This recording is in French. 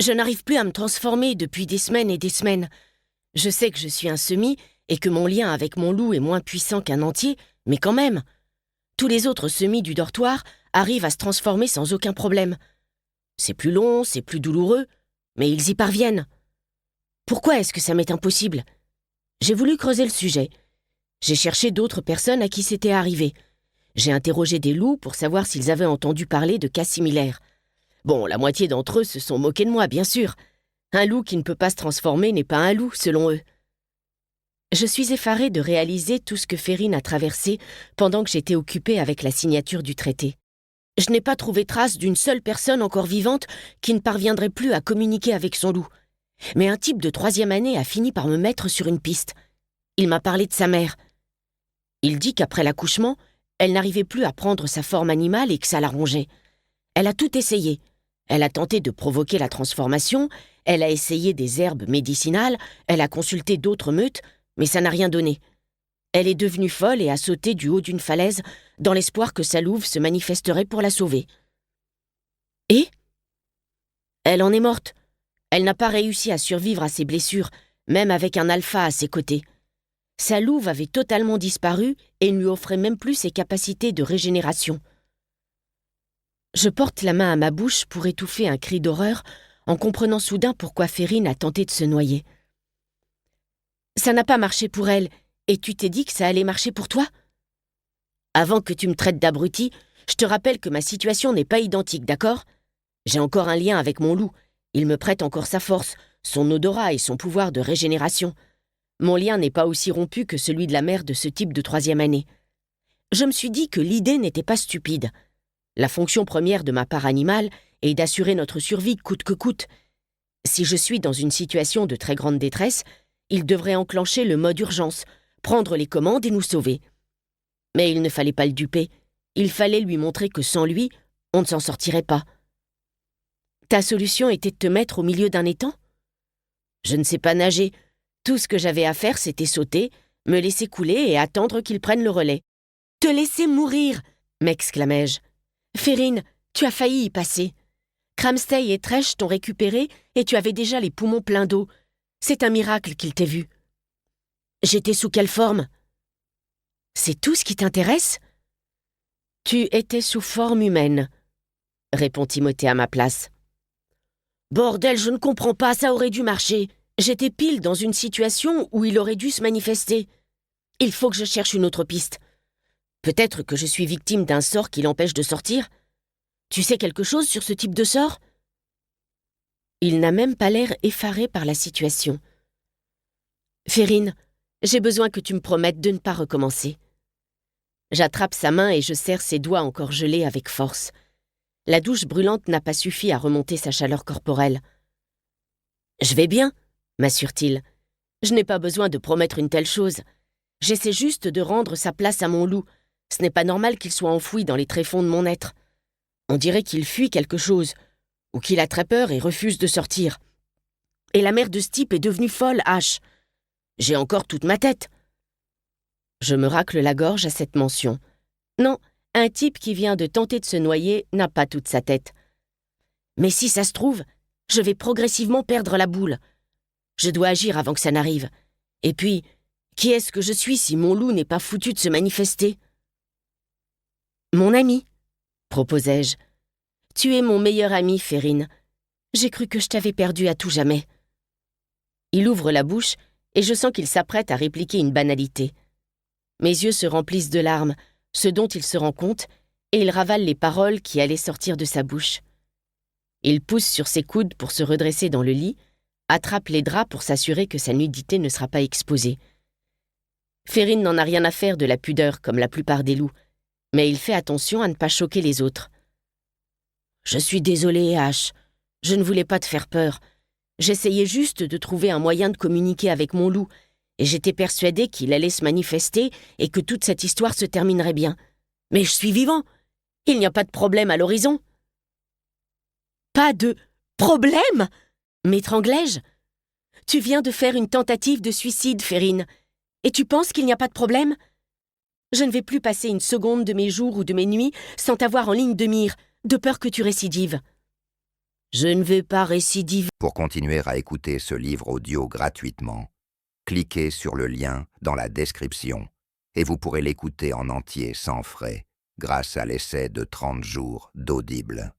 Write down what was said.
Je n'arrive plus à me transformer depuis des semaines et des semaines. Je sais que je suis un semi et que mon lien avec mon loup est moins puissant qu'un entier, mais quand même. Tous les autres semis du dortoir arrivent à se transformer sans aucun problème. C'est plus long, c'est plus douloureux, mais ils y parviennent. Pourquoi est-ce que ça m'est impossible? J'ai voulu creuser le sujet. J'ai cherché d'autres personnes à qui c'était arrivé. J'ai interrogé des loups pour savoir s'ils avaient entendu parler de cas similaires. Bon, la moitié d'entre eux se sont moqués de moi, bien sûr. Un loup qui ne peut pas se transformer n'est pas un loup, selon eux. Je suis effarée de réaliser tout ce que Férine a traversé pendant que j'étais occupée avec la signature du traité. Je n'ai pas trouvé trace d'une seule personne encore vivante qui ne parviendrait plus à communiquer avec son loup. Mais un type de 3e année a fini par me mettre sur une piste. Il m'a parlé de sa mère. Il dit qu'après l'accouchement, elle n'arrivait plus à prendre sa forme animale et que ça la rongeait. Elle a tout essayé. Elle a tenté de provoquer la transformation, elle a essayé des herbes médicinales, elle a consulté d'autres meutes, mais ça n'a rien donné. Elle est devenue folle et a sauté du haut d'une falaise dans l'espoir que sa louve se manifesterait pour la sauver. Et elle en est morte. Elle n'a pas réussi à survivre à ses blessures, même avec un alpha à ses côtés. Sa louve avait totalement disparu et ne lui offrait même plus ses capacités de régénération. Je porte la main à ma bouche pour étouffer un cri d'horreur en comprenant soudain pourquoi Férine a tenté de se noyer. Ça n'a pas marché pour elle, et tu t'es dit que ça allait marcher pour toi? Avant que tu me traites d'abruti, je te rappelle que ma situation n'est pas identique, d'accord? J'ai encore un lien avec mon loup. Il me prête encore sa force, son odorat et son pouvoir de régénération. Mon lien n'est pas aussi rompu que celui de la mère de ce type de 3e année. Je me suis dit que l'idée n'était pas stupide. La fonction première de ma part animale est d'assurer notre survie coûte que coûte. Si je suis dans une situation de très grande détresse, il devrait enclencher le mode urgence, prendre les commandes et nous sauver. Mais il ne fallait pas le duper. Il fallait lui montrer que sans lui, on ne s'en sortirait pas. Ta solution était de te mettre au milieu d'un étang? Je ne sais pas nager. Tout ce que j'avais à faire, c'était sauter, me laisser couler et attendre qu'il prenne le relais. « Te laisser mourir !» m'exclamai-je. « Férine, tu as failli y passer. Cramstay et Tresh t'ont récupéré et tu avais déjà les poumons pleins d'eau. C'est un miracle qu'il t'ait vu. » J'étais sous quelle forme? C'est tout ce qui t'intéresse? Tu étais sous forme humaine, répond Timothée à ma place. Bordel, je ne comprends pas, ça aurait dû marcher. J'étais pile dans une situation où il aurait dû se manifester. Il faut que je cherche une autre piste. Peut-être que je suis victime d'un sort qui l'empêche de sortir? Tu sais quelque chose sur ce type de sort? Il n'a même pas l'air effaré par la situation. Férine, j'ai besoin que tu me promettes de ne pas recommencer. J'attrape sa main et je serre ses doigts encore gelés avec force. La douche brûlante n'a pas suffi à remonter sa chaleur corporelle. « Je vais bien », m'assure-t-il. « Je n'ai pas besoin de promettre une telle chose. J'essaie juste de rendre sa place à mon loup. Ce n'est pas normal qu'il soit enfoui dans les tréfonds de mon être. On dirait qu'il fuit quelque chose, ou qu'il a très peur et refuse de sortir. Et la mère de ce type est devenue folle, H. J'ai encore toute ma tête. » Je me racle la gorge à cette mention. Non, un type qui vient de tenter de se noyer n'a pas toute sa tête. Mais si ça se trouve, je vais progressivement perdre la boule. Je dois agir avant que ça n'arrive. Et puis, qui est-ce que je suis si mon loup n'est pas foutu de se manifester? Mon ami, proposai-je. Tu es mon meilleur ami, Férine. J'ai cru que je t'avais perdu à tout jamais. Il ouvre la bouche et je sens qu'il s'apprête à répliquer une banalité. Mes yeux se remplissent de larmes, ce dont il se rend compte, et il ravale les paroles qui allaient sortir de sa bouche. Il pousse sur ses coudes pour se redresser dans le lit, attrape les draps pour s'assurer que sa nudité ne sera pas exposée. Férine n'en a rien à faire de la pudeur comme la plupart des loups, mais il fait attention à ne pas choquer les autres. « Je suis désolé, H. Je ne voulais pas te faire peur. J'essayais juste de trouver un moyen de communiquer avec mon loup, et j'étais persuadée qu'il allait se manifester et que toute cette histoire se terminerait bien. Mais je suis vivant. Il n'y a pas de problème à l'horizon. » Pas de problème? M'étranglai-je? Tu viens de faire une tentative de suicide, Férine, et tu penses qu'il n'y a pas de problème? Je ne vais plus passer une seconde de mes jours ou de mes nuits sans t'avoir en ligne de mire, de peur que tu récidives. Je ne vais pas récidiver. Pour continuer à écouter ce livre audio gratuitement, cliquez sur le lien dans la description et vous pourrez l'écouter en entier sans frais grâce à l'essai de 30 jours d'Audible.